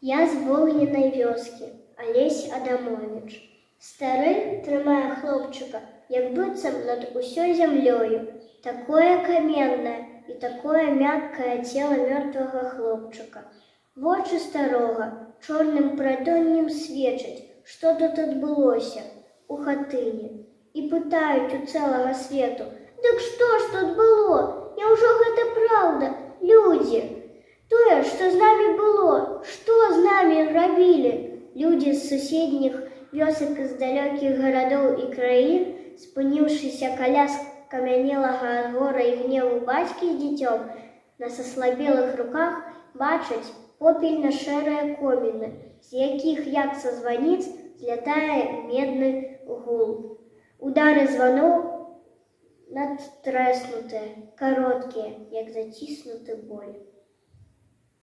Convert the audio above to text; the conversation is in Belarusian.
Я з вогняної вёскі, Алесь Адамович. Стары трымае хлопчыка, як быццам над усёй зямлёю. Такое каменнае і такое мяккае цела мёртвага хлопчыка. Вочы старога чорным прадоннем свечаць, што тут адбылося у хатыне. І пытаюць у цэлага свету: «Дык што ж тут было? Няўжо гэта праўда, людзі? Тое, што з намі было, што з намі рабілі?» Людзі з суседніх вёсак і з далёкіх гарадоў і краін, спыніўшыся каля скамянелага ад гора і гневу бацькі з дзіцём, на саслабелых руках бачаць попельна-шэрыя коміны, з якіх, як са званіц, злятае медны гул. Удары званоў надтрэснутыя, кароткія, як заціснуты боль.